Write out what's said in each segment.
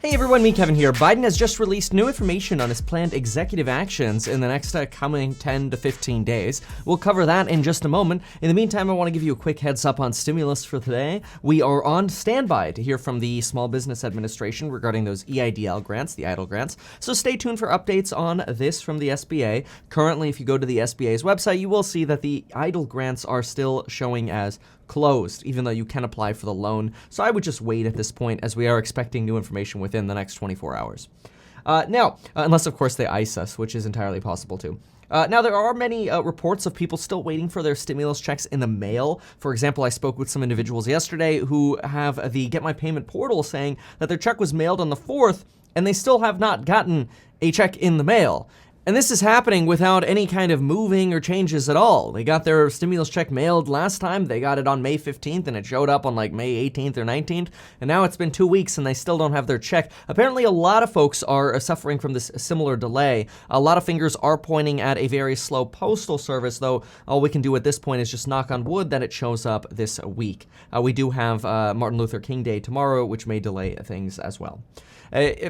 Hey everyone, me Kevin here. Biden has just released new information on his planned executive actions in the next coming 10 to 15 days. We'll cover that in just a moment. In the meantime, I want to give you a quick heads up on stimulus for today. We are on standby to hear from the Small Business Administration regarding those EIDL grants, the EIDL grants. So stay tuned for updates on this from the SBA. Currently, if you go to the SBA's website, you will see that the EIDL grants are still showing as closed, even though you can apply for the loan. So I would just wait at this point, as we are expecting new information within the next 24 hours. Now, unless of course they ice us, which is entirely possible too. Now, there are many reports of people still waiting for their stimulus checks in the mail. For example, I spoke with some individuals yesterday who have the Get My Payment portal saying that their check was mailed on the 4th, and they still have not gotten a check in the mail. And this is happening without any kind of moving or changes at all. They got their stimulus check mailed last time. They got it on May 15th, and it showed up on like May 18th or 19th. And now it's been 2 weeks, and they still don't have their check. Apparently, a lot of folks are suffering from this similar delay. A lot of fingers are pointing at a very slow postal service, though all we can do at this point is just knock on wood that it shows up this week. We do have Martin Luther King Day tomorrow, which may delay things as well.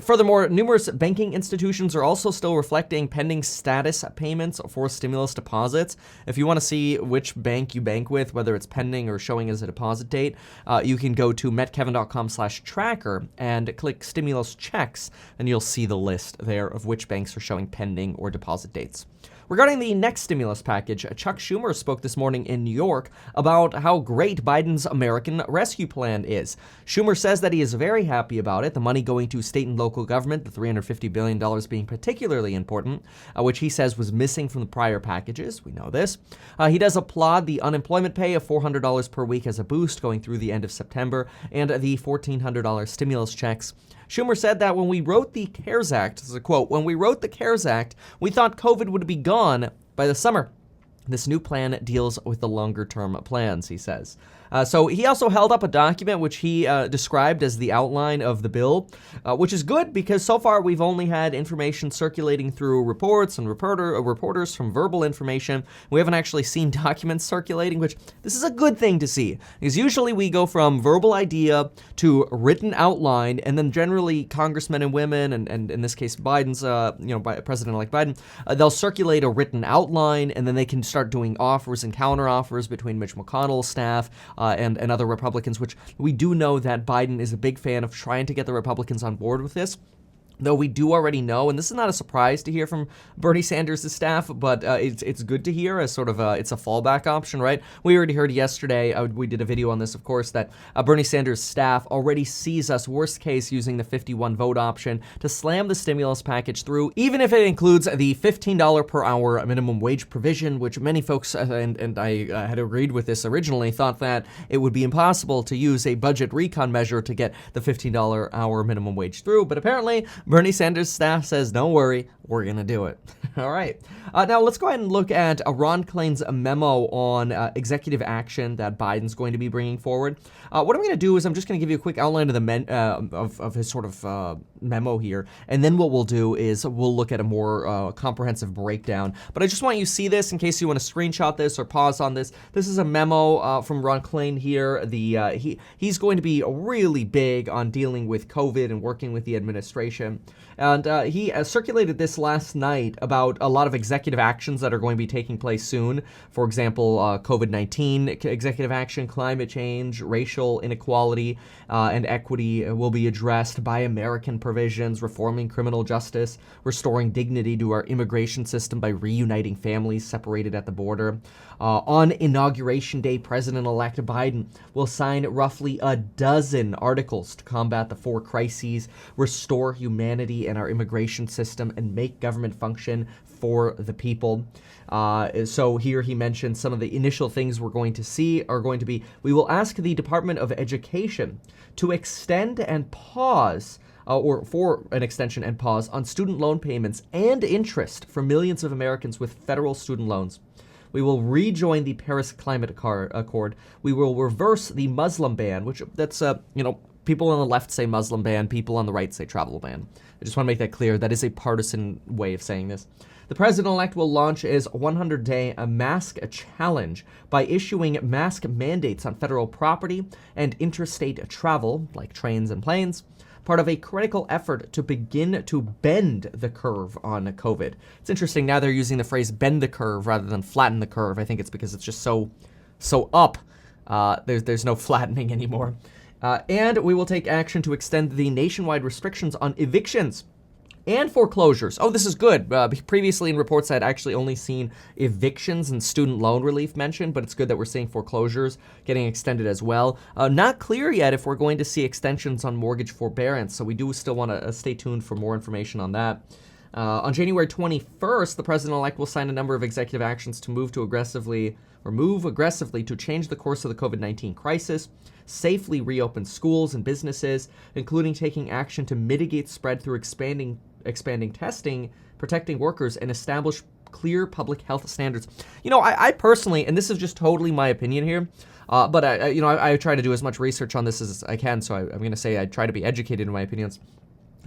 Furthermore, numerous banking institutions are also still reflecting pending status payments for stimulus deposits. If you want to see which bank you bank with, whether it's pending or showing as a deposit date, you can go to metkevin.com/tracker and click stimulus checks, and you'll see the list there of which banks are showing pending or deposit dates. Regarding the next stimulus package, Chuck Schumer spoke this morning in New York about how great Biden's American Rescue Plan is. Schumer says that he is very happy about it, the money going to state and local government, the $350 billion being particularly important, which he says was missing from the prior packages. We know this. He does applaud the unemployment pay of $400 per week as a boost going through the end of September, and the $1,400 stimulus checks. Schumer said that when we wrote the CARES Act, this is a quote, "When we wrote the CARES Act, we thought COVID would be gone by the summer. This new plan deals with the longer-term plans," he says. So he also held up a document which he described as the outline of the bill, which is good because so far we've only had information circulating through reports and reporters from verbal information. We haven't actually seen documents circulating, which this is a good thing to see, because usually we go from verbal idea to written outline, and then generally congressmen and women, and in this case Biden's, President-elect Biden, they'll circulate a written outline, and then they can start doing offers and counter-offers between Mitch McConnell's staff and other Republicans, which we do know that Biden is a big fan of trying to get the Republicans on board with this. Though we do already know, and this is not a surprise to hear from Bernie Sanders' staff, but it's good to hear as sort of it's a fallback option, right? We already heard yesterday, we did a video on this, of course, that Bernie Sanders' staff already sees us, worst case, using the 51 vote option to slam the stimulus package through, even if it includes the $15 per hour minimum wage provision, which many folks, and I had agreed with this originally, thought that it would be impossible to use a budget recon measure to get the $15 hour minimum wage through, but apparently Bernie Sanders' staff says, don't worry, we're going to do it. All right. Now let's go ahead and look at Ron Klain's memo on executive action that Biden's going to be bringing forward. What I'm going to do is I'm just going to give you a quick outline of the of his sort of memo here, and then what we'll do is we'll look at a more comprehensive breakdown. But I just want you to see this in case you want to screenshot this or pause on this. This is a memo from Ron Klain here. He's going to be really big on dealing with COVID and working with the administration. And he circulated this last night about a lot of executive actions that are going to be taking place soon. For example, COVID-19 executive action, climate change, racial inequality, and equity will be addressed by American provisions, reforming criminal justice, restoring dignity to our immigration system by reuniting families separated at the border. On Inauguration Day, President-elect Biden will sign roughly a dozen articles to combat the 4 crises, restore humanity in our immigration system, and make government function for the people. So here he mentioned some of the initial things we're going to see are going to be, we will ask the Department of Education to extend and pause or for an extension and pause on student loan payments and interest for millions of Americans with federal student loans. We will rejoin the Paris Climate Accord. We will reverse the Muslim ban, which that's, people on the left say Muslim ban, people on the right say travel ban. I just want to make that clear. That is a partisan way of saying this. The president-elect will launch his 100-day mask challenge by issuing mask mandates on federal property and interstate travel, like trains and planes. part of a critical effort to begin to bend the curve on COVID. It's interesting now they're using the phrase bend the curve rather than flatten the curve. I think it's because it's just so up. There's no flattening anymore. And we will take action to extend the nationwide restrictions on evictions and foreclosures. Oh, this is good. Previously in reports, I'd actually only seen evictions and student loan relief mentioned, but it's good that we're seeing foreclosures getting extended as well. Not clear yet if we're going to see extensions on mortgage forbearance, so we do still want to stay tuned for more information on that. On January 21st, the president-elect will sign a number of executive actions to move aggressively to change the course of the COVID-19 crisis, safely reopen schools and businesses, including taking action to mitigate spread through expanding testing, protecting workers, and establish clear public health standards. I personally, and this is just totally my opinion here, but I try to do as much research on this as I can, so I'm going to say I try to be educated in my opinions.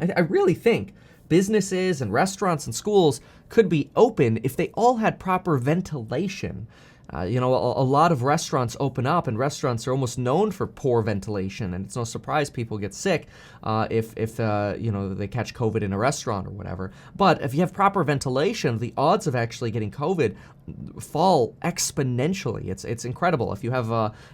I really think businesses and restaurants and schools could be open if they all had proper ventilation. A lot of restaurants open up, and restaurants are almost known for poor ventilation, and it's no surprise people get sick if they catch COVID in a restaurant or whatever. But if you have proper ventilation, the odds of actually getting COVID fall exponentially. It's incredible. If you have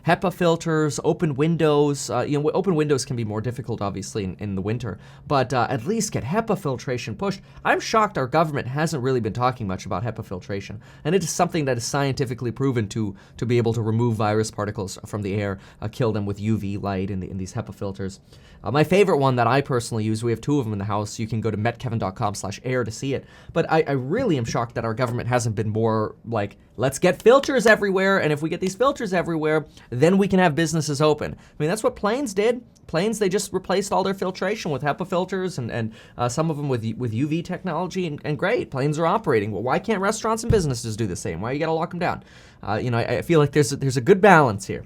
HEPA filters, open windows, open windows can be more difficult, obviously, in the winter, but at least get HEPA filtration pushed. I'm shocked our government hasn't really been talking much about HEPA filtration, and it is something that is scientifically proven to be able to remove virus particles from the air, kill them with UV light in these HEPA filters. My favorite one that I personally use, we have two of them in the house. You can go to metkevin.com/air to see it. But I really am shocked that our government hasn't been more like, let's get filters everywhere, and if we get these filters everywhere, then we can have businesses open. I mean, that's what planes did. Planes, they just replaced all their filtration with HEPA filters and some of them with UV technology, and great, planes are operating. Well, why can't restaurants and businesses do the same? Why you gotta lock them down? I feel like there's a good balance here.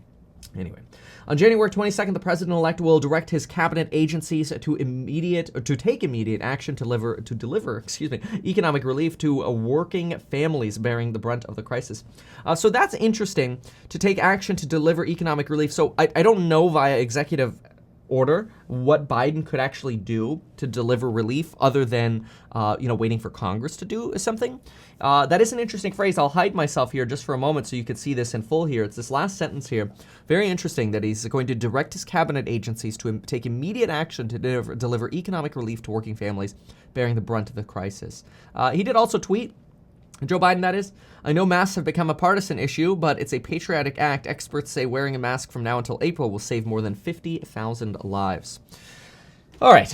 Anyway. On January 22nd, the president-elect will direct his cabinet agencies to take immediate action to deliver economic relief to working families bearing the brunt of the crisis. So that's interesting, to take action to deliver economic relief. So I don't know via executive order what Biden could actually do to deliver relief other than waiting for Congress to do something. That is an interesting phrase. I'll hide myself here just for a moment so you can see this in full here. It's this last sentence here. Very interesting that he's going to direct his cabinet agencies to take immediate action to deliver economic relief to working families bearing the brunt of the crisis. He did also tweet, Joe Biden, that is, I know masks have become a partisan issue, but it's a patriotic act. Experts say wearing a mask from now until April will save more than 50,000 lives. All right,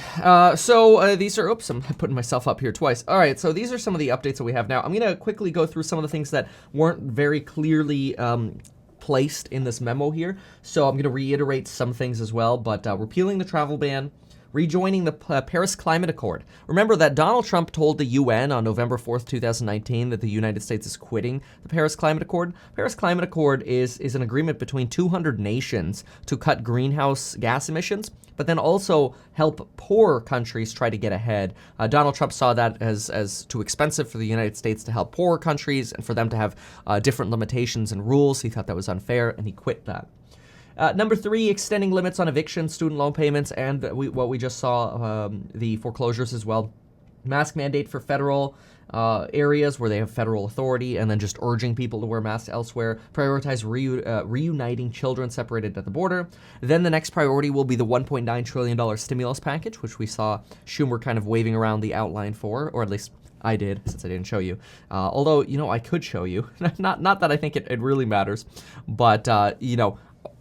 so these are, oops, I'm putting myself up here twice. All right, so these are some of the updates that we have now. I'm going to quickly go through some of the things that weren't very clearly placed in this memo here. So I'm going to reiterate some things as well, but repealing the travel ban, rejoining the Paris Climate Accord. Remember that Donald Trump told the UN on November 4th, 2019 that the United States is quitting the Paris Climate Accord. Paris Climate Accord is an agreement between 200 nations to cut greenhouse gas emissions, but then also help poor countries try to get ahead. Donald Trump saw that as too expensive for the United States to help poorer countries and for them to have different limitations and rules. He thought that was unfair, and he quit that. Number 3, extending limits on eviction, student loan payments, and what we just saw, the foreclosures as well. Mask mandate for federal areas where they have federal authority, and then just urging people to wear masks elsewhere. Prioritize reuniting children separated at the border. Then the next priority will be the $1.9 trillion stimulus package, which we saw Schumer kind of waving around the outline for, or at least I did, since I didn't show you. Although, I could show you. not that I think it really matters, but,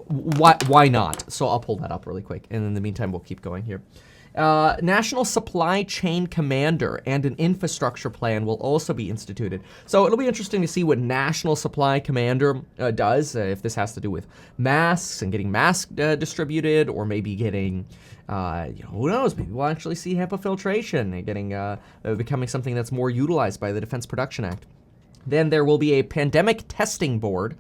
why not? So I'll pull that up really quick, and in the meantime, we'll keep going here. National Supply Chain Commander and an infrastructure plan will also be instituted. So it'll be interesting to see what National Supply Commander does, if this has to do with masks and getting masks distributed, or maybe getting, who knows, maybe we'll actually see HEPA filtration and getting, becoming something that's more utilized by the Defense Production Act. Then there will be a pandemic testing board.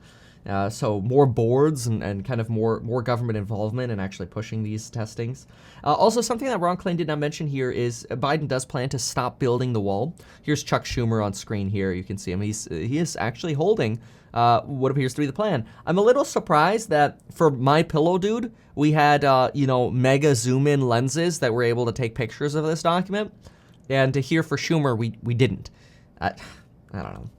So more boards and kind of more government involvement in actually pushing these testings. Also, something that Ron Klain did not mention here is Biden does plan to stop building the wall. Here's Chuck Schumer on screen here. You can see him. He is actually holding what appears to be the plan. I'm a little surprised that for My Pillow Dude, we had mega zoom in lenses that were able to take pictures of this document, and to hear for Schumer we didn't. I don't know.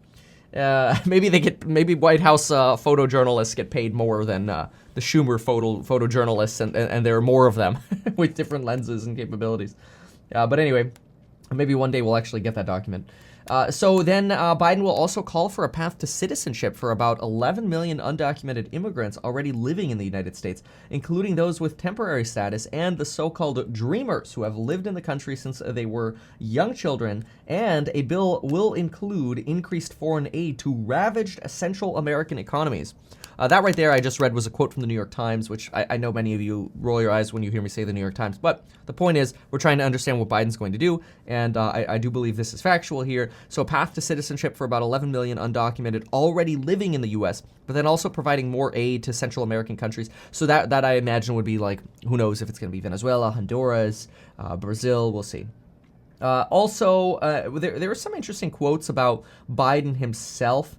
Maybe White House photojournalists get paid more than the Schumer photojournalists, and there are more of them with different lenses and capabilities. But anyway, maybe one day we'll actually get that document. So then Biden will also call for a path to citizenship for about 11 million undocumented immigrants already living in the United States, including those with temporary status and the so-called dreamers who have lived in the country since they were young children. And a bill will include increased foreign aid to ravaged Central American economies. That right there I just read was a quote from the New York Times, which I know many of you roll your eyes when you hear me say the New York Times. But the point is, we're trying to understand what Biden's going to do, and I do believe this is factual here. So a path to citizenship for about 11 million undocumented already living in the U.S., but then also providing more aid to Central American countries. So that I imagine would be like, who knows if it's going to be Venezuela, Honduras, Brazil, we'll see. Also, there are some interesting quotes about Biden himself,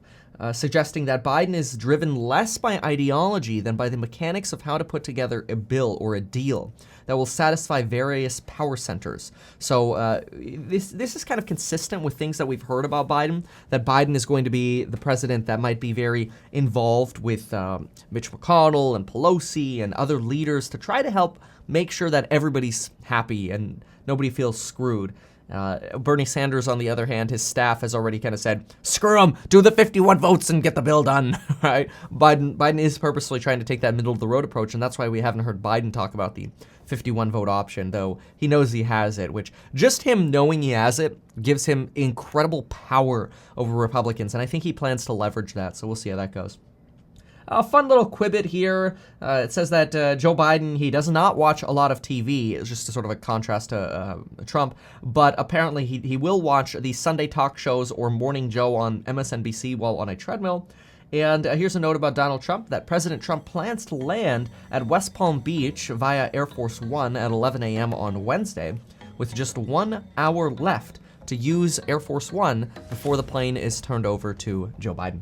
suggesting that Biden is driven less by ideology than by the mechanics of how to put together a bill or a deal that will satisfy various power centers. So this is kind of consistent with things that we've heard about Biden, that Biden is going to be the president that might be very involved with Mitch McConnell and Pelosi and other leaders to try to help make sure that everybody's happy and nobody feels screwed. Bernie Sanders, on the other hand, his staff has already kind of said, screw him, do the 51 votes and get the bill done, right? Biden is purposely trying to take that middle-of-the-road approach, and that's why we haven't heard Biden talk about the 51-vote option, though he knows he has it, which just him knowing he has it gives him incredible power over Republicans, and I think he plans to leverage that, so we'll see how that goes. A fun little quibit here. It says that Joe Biden, he does not watch a lot of TV. It's just a sort of a contrast to Trump. But apparently he will watch the Sunday talk shows or Morning Joe on MSNBC while on a treadmill. And here's a note about Donald Trump, that President Trump plans to land at West Palm Beach via Air Force One at 11 a.m. on Wednesday, with just 1 hour left to use Air Force One before the plane is turned over to Joe Biden.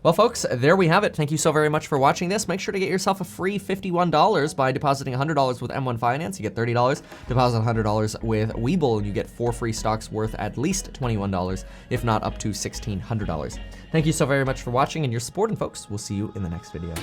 Well, folks, there we have it. Thank you so very much for watching this. Make sure to get yourself a free $51 by depositing $100 with M1 Finance. You get $30. Deposit $100 with Webull, and you get 4 free stocks worth at least $21, if not up to $1,600. Thank you so very much for watching and your support, and folks, we'll see you in the next video.